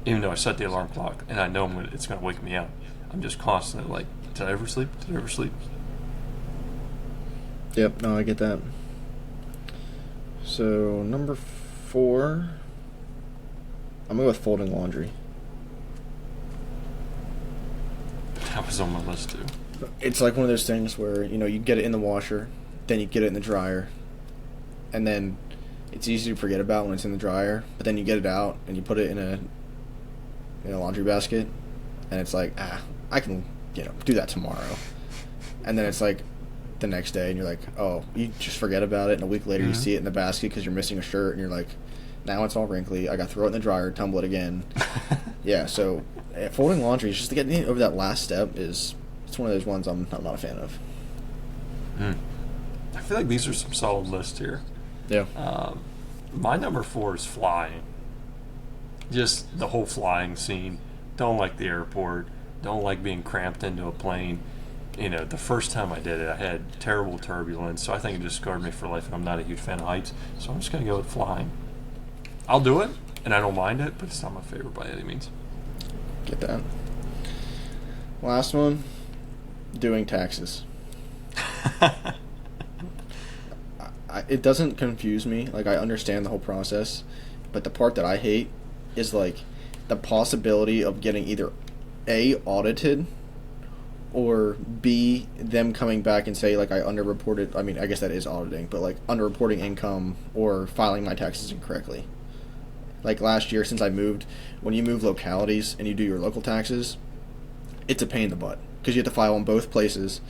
Even though I set the alarm clock and I know it's going to wake me up, I'm just constantly like, did I ever sleep? Yep, no, I get that. So, number 4, I'm going to go with folding laundry. That was on my list too. It's like one of those things where, you get it in the washer, then you get it in the dryer, and then it's easy to forget about when it's in the dryer, but then you get it out and you put it in a laundry basket, and it's like, I can, do that tomorrow. And then it's like the next day and you're like, oh, you just forget about it, and a week later you see it in the basket because you're missing a shirt, and you're like, Now it's all wrinkly. I got to throw it in the dryer, tumble it again. Yeah, so folding laundry, just to get over that last step it's one of those ones I'm not a fan of. I feel like these are some solid lists here. Yeah. My number 4 is flying. Just the whole flying scene. Don't like the airport. Don't like being cramped into a plane. The first time I did it, I had terrible turbulence, so I think it just scarred me for life, and I'm not a huge fan of heights, so I'm just going to go with flying. I'll do it, and I don't mind it, but it's not my favorite by any means. Get that. Last one, doing taxes. It doesn't confuse me. Like, I understand the whole process, but the part that I hate is, like, the possibility of getting either A, audited, or B, them coming back and say, like, I underreported. I mean, I guess that is auditing, but, like, underreporting income or filing my taxes incorrectly. Like, last year, since I moved, when you move localities and you do your local taxes, it's a pain in the butt because you have to file in both places.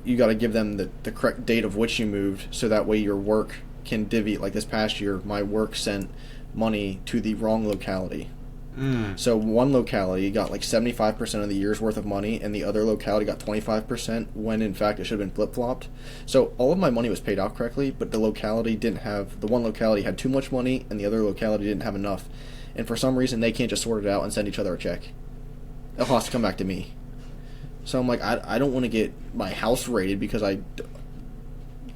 You got to give them the correct date of which you moved, so that way your work can divvy. Like this past year, my work sent money to the wrong locality. So one locality got like 75% of the year's worth of money, and the other locality got 25%, when in fact it should have been flip-flopped. So all of my money was paid out correctly, but the one locality had too much money, and the other locality didn't have enough. And for some reason, they can't just sort it out and send each other a check. It has to come back to me. So I'm like, I don't want to get my house raided because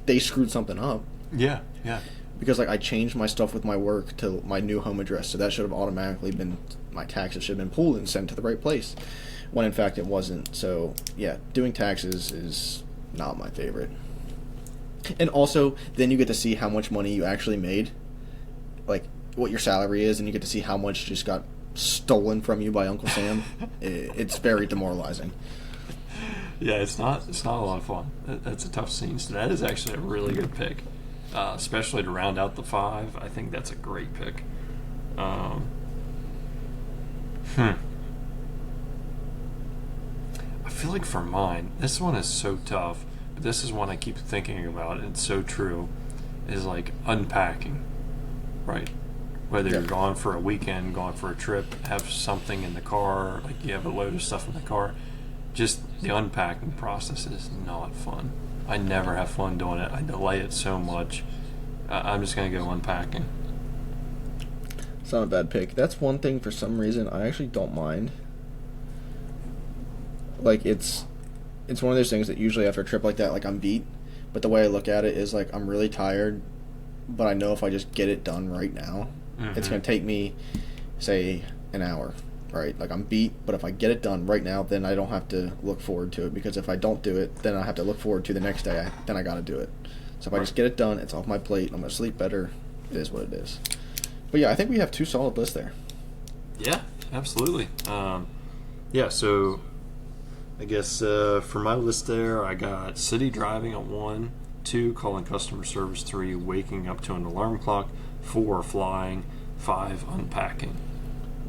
they screwed something up. Yeah. Because, like, I changed my stuff with my work to my new home address, so that should have automatically been, my taxes should have been pulled and sent to the right place, when in fact it wasn't. So, yeah, doing taxes is not my favorite. And also, then you get to see how much money you actually made, like, what your salary is, and you get to see how much just got stolen from you by Uncle Sam. It's very demoralizing. Yeah, it's not a lot of fun. That's a tough scene. So that is actually a really good pick. Especially to round out the 5. I think that's a great pick. I feel like for mine, this one is so tough, but this is one I keep thinking about, and it's so true, is like unpacking, right? Whether you're gone for a weekend, gone for a trip, have something in the car, like you have a load of stuff in the car, just the unpacking process is not fun. I never have fun doing it. I delay it so much. I'm just going to go unpacking. It's not a bad pick. That's one thing, for some reason, I actually don't mind. Like, it's one of those things that usually after a trip like that, like, I'm beat. But the way I look at it is, like, I'm really tired, but I know if I just get it done right now, it's going to take me, say, an hour. Right, like I'm beat, but if I get it done right now, then I don't have to look forward to it, because if I don't do it, then I have to look forward to the next day. Then I got to do it. So if I just get it done, it's off my plate. I'm gonna sleep better. It is what it is. But yeah, I think we have 2 solid lists there. Yeah, absolutely. So I guess for my list there, I got city driving at 1, 2 calling customer service, 3 waking up to an alarm clock, 4 flying, 5 unpacking.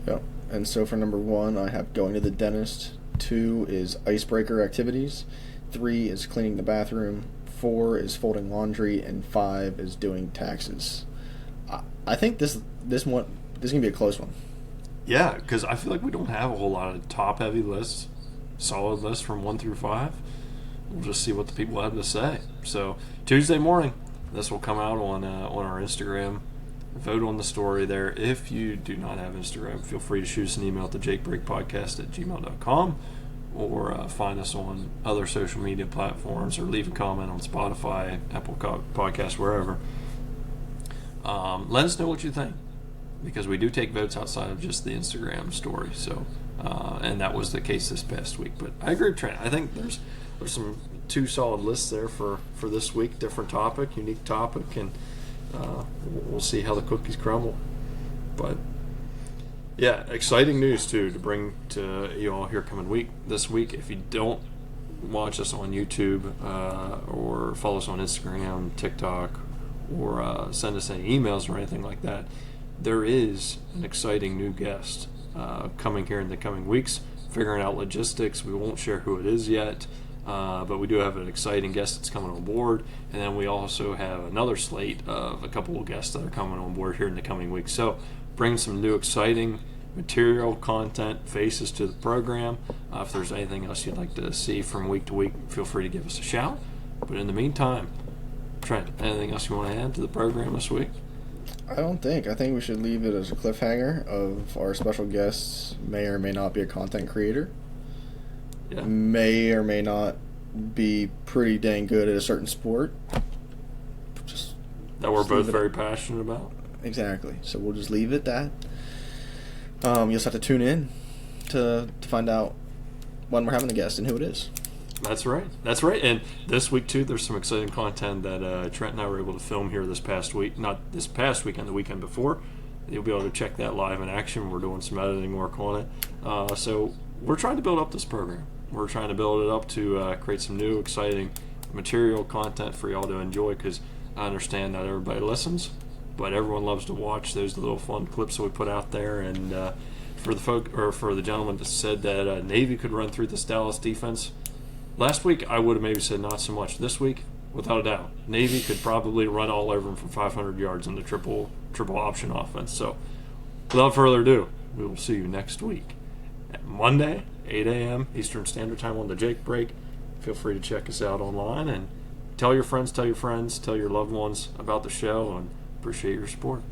Yep. And so for number 1, I have going to the dentist. 2 is icebreaker activities. 3 is cleaning the bathroom. 4 is folding laundry, and 5 is doing taxes. I think this one is gonna be a close one. Yeah, because I feel like we don't have a whole lot of top-heavy lists, solid lists from 1 through 5. We'll just see what the people have to say. So Tuesday morning, this will come out on our Instagram. Vote on the story there. If you do not have Instagram, feel free to shoot us an email to jakebreakpodcast@gmail.com, or find us on other social media platforms, or leave a comment on Spotify, Apple Podcasts, wherever. Let us know what you think, because we do take votes outside of just the Instagram story. So, and that was the case this past week. But I agree with Trent. I think there's some 2 solid lists there for this week. Different topic, unique topic, and we'll see how the cookies crumble. But yeah, exciting news too to bring to you all here coming this week. If you don't watch us on YouTube, or follow us on Instagram, TikTok, or send us any emails or anything like that, there is an exciting new guest coming here in the coming weeks, figuring out logistics. We won't share who it is yet, But we do have an exciting guest that's coming on board, and then we also have another slate of a couple of guests that are coming on board here in the coming weeks. So bring some new exciting material, content, faces to the program. If there's anything else you'd like to see from week to week, feel free to give us a shout. But in the meantime, Trent, anything else you want to add to the program this week? I don't think. I think we should leave it as a cliffhanger of our special guests may or may not be a content creator. Yeah. May or may not be pretty dang good at a certain sport. Just That we're just both leave it very at- passionate about. Exactly. So we'll just leave it at that. You'll just have to tune in to find out when we're having a guest and who it is. That's right. That's right. And this week, too, there's some exciting content that Trent and I were able to film here this past week. Not this past weekend, the weekend before. You'll be able to check that live in action. We're doing some editing work on it. So we're trying to build up this program. We're trying to build it up to create some new, exciting material, content for y'all to enjoy, because I understand not everybody listens, but everyone loves to watch those little fun clips that we put out there. And for the gentleman that said that Navy could run through this Dallas defense, last week I would have maybe said not so much. This week, without a doubt, Navy could probably run all over them for 500 yards in the triple option offense. So without further ado, we will see you next week at Monday, 8 a.m. Eastern Standard Time on the Jake Break. Feel free to check us out online and tell your friends, tell your loved ones about the show, and appreciate your support.